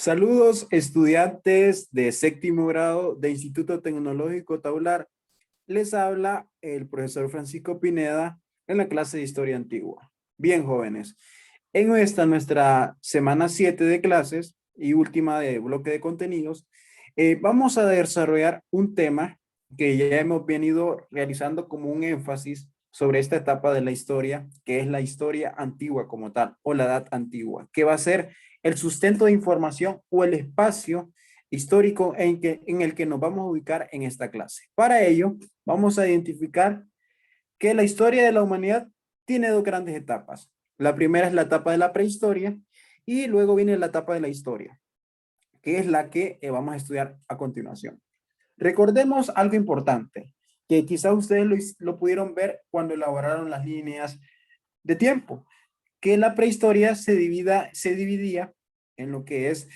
Saludos estudiantes de séptimo grado de Instituto Tecnológico Taular. Les habla el profesor Francisco Pineda en la clase de Historia Antigua. Bien, jóvenes, en nuestra semana 7 de clases y última de bloque de contenidos, vamos a desarrollar un tema que ya hemos venido realizando como un énfasis sobre esta etapa de la historia, que es la historia antigua como tal, o la edad antigua, que va a ser el sustento de información o el espacio histórico en el que nos vamos a ubicar en esta clase. Para ello, vamos a identificar que la historia de la humanidad tiene dos grandes etapas. La primera es la etapa de la prehistoria y luego viene la etapa de la historia, que es la que vamos a estudiar a continuación. Recordemos algo importante, que quizás ustedes lo pudieron ver cuando elaboraron las líneas de tiempo, que la prehistoria se dividía en lo que es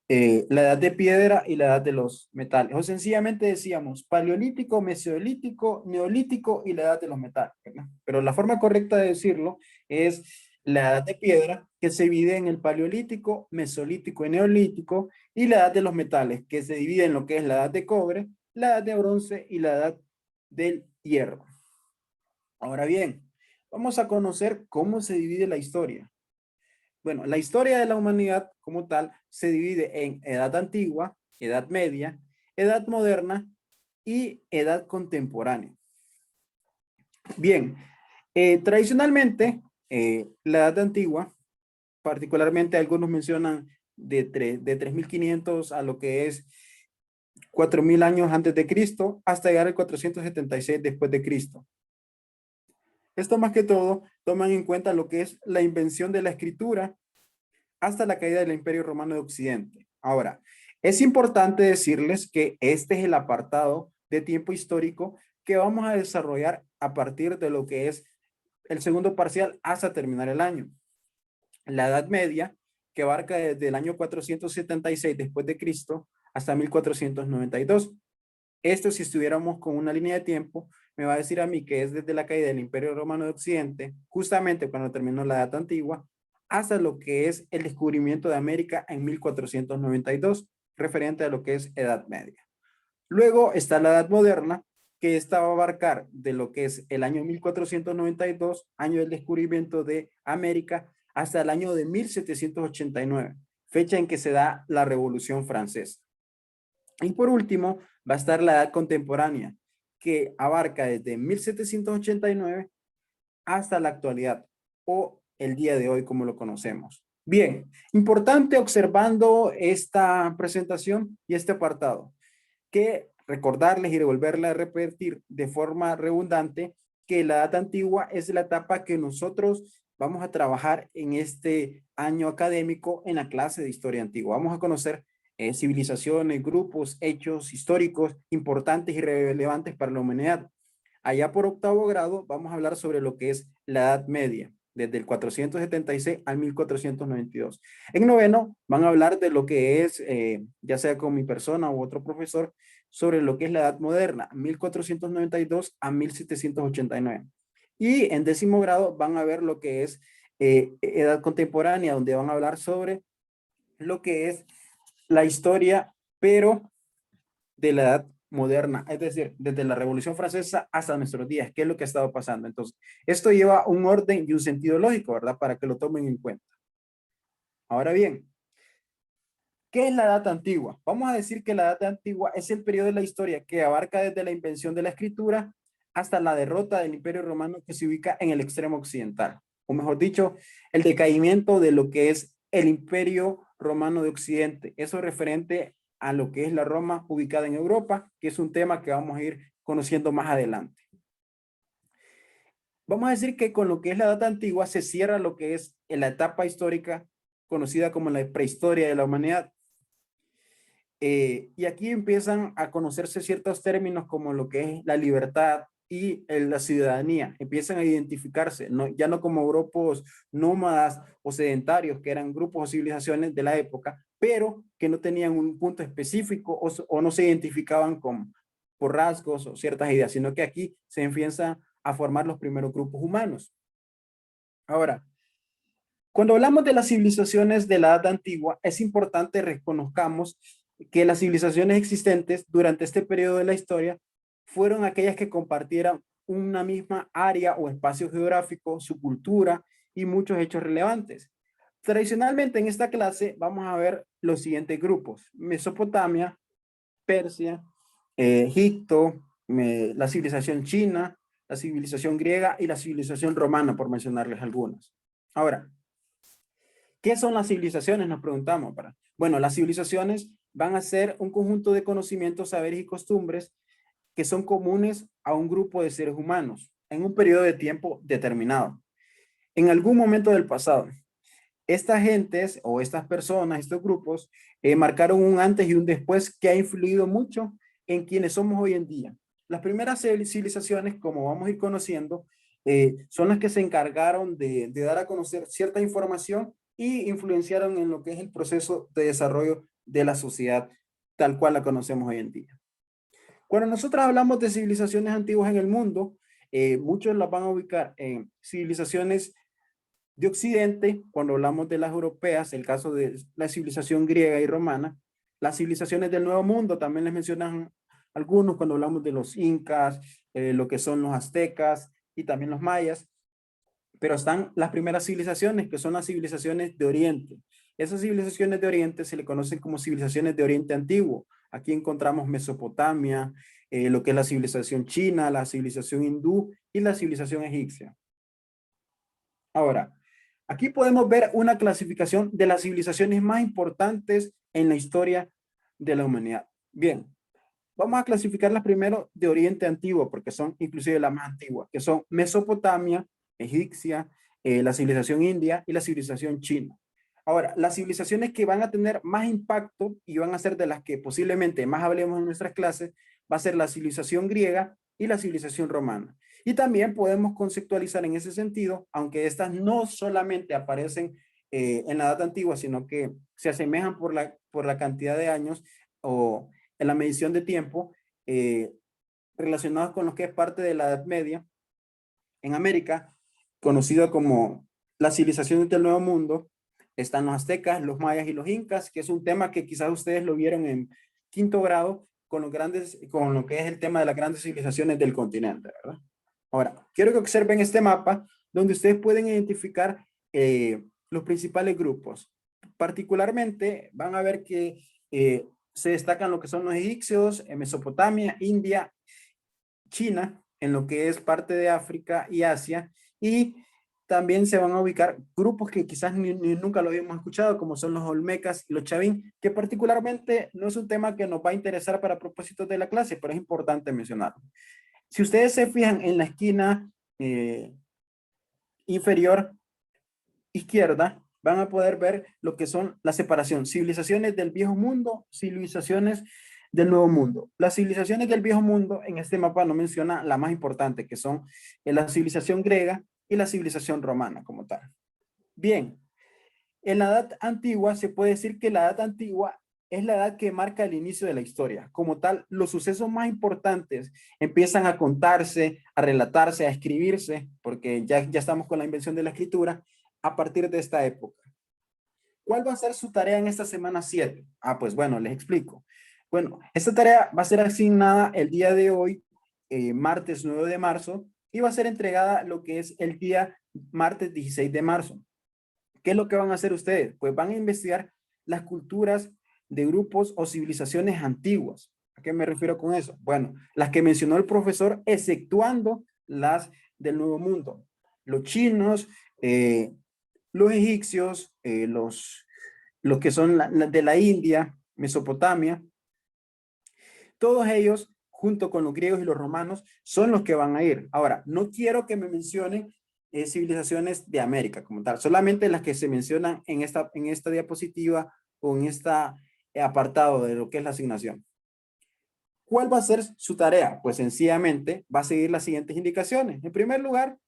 la edad de piedra y la edad de los metales. O sencillamente decíamos paleolítico, mesolítico, neolítico y la edad de los metales, ¿verdad? Pero la forma correcta de decirlo es la edad de piedra, que se divide en el paleolítico, mesolítico y neolítico, y la edad de los metales, que se divide en lo que es la edad de cobre, la edad de bronce y la edad del hierro. Ahora bien, vamos a conocer cómo se divide la historia. Bueno, la historia de la humanidad como tal se divide en edad antigua, edad media, edad moderna y edad contemporánea. Bien, tradicionalmente la edad antigua, particularmente algunos mencionan de 3.500 a lo que es 4.000 años antes de Cristo hasta llegar al 476 después de Cristo. Esto más que todo toman en cuenta lo que es la invención de la escritura hasta la caída del Imperio Romano de Occidente. Ahora, es importante decirles que este es el apartado de tiempo histórico que vamos a desarrollar a partir de lo que es el segundo parcial hasta terminar el año. La Edad Media, que abarca desde el año 476 después de Cristo hasta 1492. Esto, si estuviéramos con una línea de tiempo, me va a decir a mí que es desde la caída del Imperio Romano de Occidente, justamente cuando terminó la Edad Antigua, hasta lo que es el descubrimiento de América en 1492, referente a lo que es Edad Media. Luego está la Edad Moderna, que esta va a abarcar de lo que es el año 1492, año del descubrimiento de América, hasta el año de 1789, fecha en que se da la Revolución Francesa. Y por último, va a estar la edad contemporánea, que abarca desde 1789 hasta la actualidad o el día de hoy como lo conocemos. Bien, importante observando esta presentación y este apartado, que recordarles y volverle a repetir de forma redundante que la edad antigua es la etapa que nosotros vamos a trabajar en este año académico en la clase de historia antigua. Vamos a conocer civilizaciones, grupos, hechos históricos importantes y relevantes para la humanidad. Allá por octavo grado vamos a hablar sobre lo que es la Edad Media, desde el 476 al 1492. En noveno van a hablar de lo que es, ya sea con mi persona u otro profesor, sobre lo que es la Edad Moderna, 1492 a 1789. Y en décimo grado van a ver lo que es Edad Contemporánea, donde van a hablar sobre lo que es la historia, pero de la edad moderna, es decir, desde la Revolución Francesa hasta nuestros días, qué es lo que ha estado pasando. Entonces, esto lleva un orden y un sentido lógico, ¿verdad? Para que lo tomen en cuenta. Ahora bien, ¿qué es la edad antigua? Vamos a decir que la edad antigua es el periodo de la historia que abarca desde la invención de la escritura hasta la derrota del Imperio Romano que se ubica en el extremo occidental, o mejor dicho, el decaimiento de lo que es el Imperio Romano de Occidente. Eso referente a lo que es la Roma ubicada en Europa, que es un tema que vamos a ir conociendo más adelante. Vamos a decir que con lo que es la edad antigua se cierra lo que es la etapa histórica conocida como la prehistoria de la humanidad. Y aquí empiezan a conocerse ciertos términos como lo que es la libertad y la ciudadanía. Empiezan a identificarse, ya no como grupos nómadas o sedentarios, que eran grupos o civilizaciones de la época, pero que no tenían un punto específico o no se identificaban por rasgos o ciertas ideas, sino que aquí se empiezan a formar los primeros grupos humanos. Ahora, Cuando hablamos de las civilizaciones de la Edad Antigua, es importante reconozcamos que las civilizaciones existentes durante este periodo de la historia fueron aquellas que compartieran una misma área o espacio geográfico, su cultura y muchos hechos relevantes. Tradicionalmente en esta clase vamos a ver los siguientes grupos: Mesopotamia, Persia, Egipto, la civilización china, la civilización griega y la civilización romana, por mencionarles algunas. Ahora, ¿qué son las civilizaciones? Nos preguntamos. Bueno, las civilizaciones van a ser un conjunto de conocimientos, saberes y costumbres que son comunes a un grupo de seres humanos en un periodo de tiempo determinado. En algún momento del pasado, estas gentes o estas personas, estos grupos, marcaron un antes y un después que ha influido mucho en quienes somos hoy en día. Las primeras civilizaciones, como vamos a ir conociendo, son las que se encargaron de dar a conocer cierta información y influenciaron en lo que es el proceso de desarrollo de la sociedad tal cual la conocemos hoy en día. Cuando nosotros hablamos de civilizaciones antiguas en el mundo, muchos las van a ubicar en civilizaciones de Occidente. Cuando hablamos de las europeas, el caso de la civilización griega y romana. Las civilizaciones del Nuevo Mundo también les mencionan algunos cuando hablamos de los incas, lo que son los aztecas y también los mayas. Pero están las primeras civilizaciones, que son las civilizaciones de Oriente. Esas civilizaciones de Oriente se le conocen como civilizaciones de Oriente Antiguo. Aquí encontramos Mesopotamia, lo que es la civilización china, la civilización hindú y la civilización egipcia. Ahora, aquí podemos ver una clasificación de las civilizaciones más importantes en la historia de la humanidad. Bien, vamos a clasificarlas primero de Oriente Antiguo, porque son inclusive las más antiguas, que son Mesopotamia, egipcia, la civilización india y la civilización china. Ahora, las civilizaciones que van a tener más impacto y van a ser de las que posiblemente más hablemos en nuestras clases, va a ser la civilización griega y la civilización romana. Y también podemos conceptualizar en ese sentido, aunque estas no solamente aparecen en la Edad Antigua, sino que se asemejan por la cantidad de años o en la medición de tiempo relacionados con lo que es parte de la Edad Media en América, conocido como las civilizaciones del Nuevo Mundo. Están los aztecas, los mayas y los incas, que es un tema que quizás ustedes lo vieron en quinto grado con con lo que es el tema de las grandes civilizaciones del continente, ¿verdad? Ahora, quiero que observen este mapa donde ustedes pueden identificar los principales grupos. Particularmente van a ver que se destacan lo que son los egipcios, Mesopotamia, India, China, en lo que es parte de África y Asia, y también se van a ubicar grupos que quizás nunca lo habíamos escuchado, como son los olmecas y los chavín, que particularmente no es un tema que nos va a interesar para propósitos de la clase, pero es importante mencionarlo. Si ustedes se fijan en la esquina inferior izquierda, van a poder ver lo que son la separación: civilizaciones del viejo mundo, civilizaciones del nuevo mundo. Las civilizaciones del viejo mundo en este mapa no menciona la más importante, que son la civilización griega y la civilización romana como tal. Bien, en la edad antigua se puede decir que la edad antigua es la edad que marca el inicio de la historia. Como tal, los sucesos más importantes empiezan a contarse, a relatarse, a escribirse, porque ya estamos con la invención de la escritura, a partir de esta época. ¿Cuál va a ser su tarea en esta semana 7? Pues bueno, les explico. Bueno, esta tarea va a ser asignada el día de hoy, martes 9 de marzo, y va a ser entregada lo que es el día martes 16 de marzo. ¿Qué es lo que van a hacer ustedes? Pues van a investigar las culturas de grupos o civilizaciones antiguas. ¿A qué me refiero con eso? Bueno, las que mencionó el profesor, exceptuando las del Nuevo Mundo. Los chinos, los egipcios, los que son de la India, Mesopotamia, todos ellos, junto con los griegos y los romanos, son los que van a ir. Ahora, no quiero que me mencionen civilizaciones de América como tal, solamente las que se mencionan en esta diapositiva o en este apartado de lo que es la asignación. ¿Cuál va a ser su tarea? Pues sencillamente va a seguir las siguientes indicaciones. En primer lugar,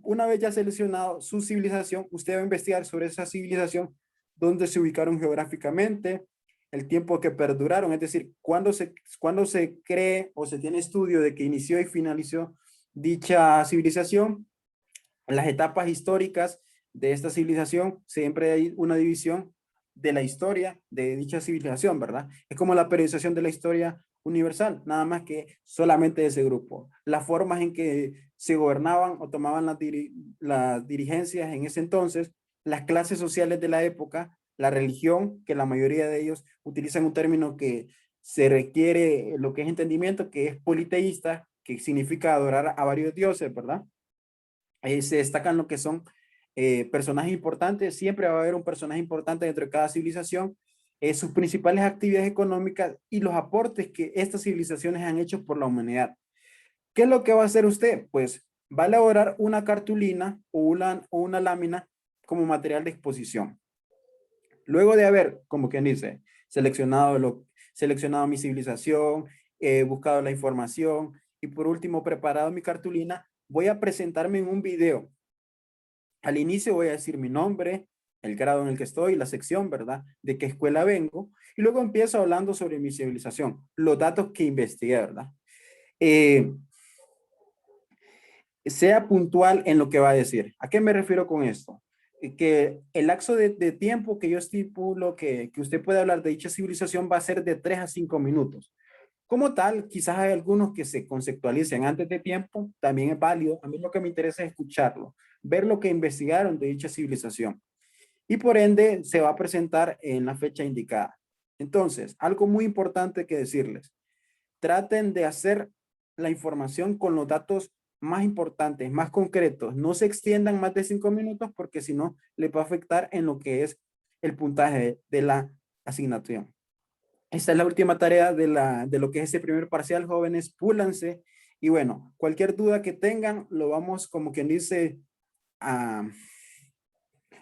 una vez ya seleccionado su civilización, usted va a investigar sobre esa civilización, dónde se ubicaron geográficamente, el tiempo que perduraron, es decir, cuándo se cree o se tiene estudio de que inició y finalizó dicha civilización, las etapas históricas de esta civilización, siempre hay una división de la historia de dicha civilización, ¿verdad? Es como la periodización de la historia universal, nada más que solamente de ese grupo. Las formas en que se gobernaban o tomaban las dirigencias en ese entonces, las clases sociales de la época, la religión, que la mayoría de ellos utilizan un término que se requiere lo que es entendimiento, que es politeísta, que significa adorar a varios dioses, ¿verdad? Se destacan lo que son personajes importantes, siempre va a haber un personaje importante dentro de cada civilización, sus principales actividades económicas y los aportes que estas civilizaciones han hecho por la humanidad. ¿Qué es lo que va a hacer usted? Pues va a elaborar una cartulina o una lámina como material de exposición. Luego de haber, como quien dice, seleccionado mi civilización, buscado la información y por último preparado mi cartulina, voy a presentarme en un video. Al inicio voy a decir mi nombre, el grado en el que estoy, la sección, ¿verdad? De qué escuela vengo. Y luego empiezo hablando sobre mi civilización, los datos que investigué, ¿verdad? Eh, sea puntual en lo que va a decir. ¿A qué me refiero con esto? Que el lapso de tiempo que yo estipulo que usted puede hablar de dicha civilización va a ser de 3 a 5 minutos. Como tal, quizás hay algunos que se conceptualicen antes de tiempo, también es válido. A mí lo que me interesa es escucharlo, ver lo que investigaron de dicha civilización. Y por ende, se va a presentar en la fecha indicada. Entonces, algo muy importante que decirles, traten de hacer la información con los datos más importantes, más concretos. No se extiendan más de 5 minutos porque si no, les va a afectar en lo que es el puntaje de la asignación. Esta es la última tarea de lo que es ese primer parcial, jóvenes, púlanse. Y bueno, cualquier duda que tengan, lo vamos, como quien dice, a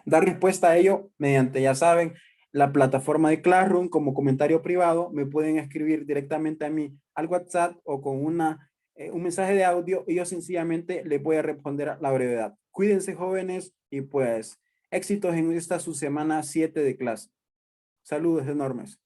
dar respuesta a ello mediante, ya saben, la plataforma de Classroom como comentario privado. Me pueden escribir directamente a mí al WhatsApp o con un mensaje de audio y yo sencillamente les voy a responder a la brevedad. Cuídense, jóvenes, y pues éxitos en esta su semana 7 de clase. Saludos enormes.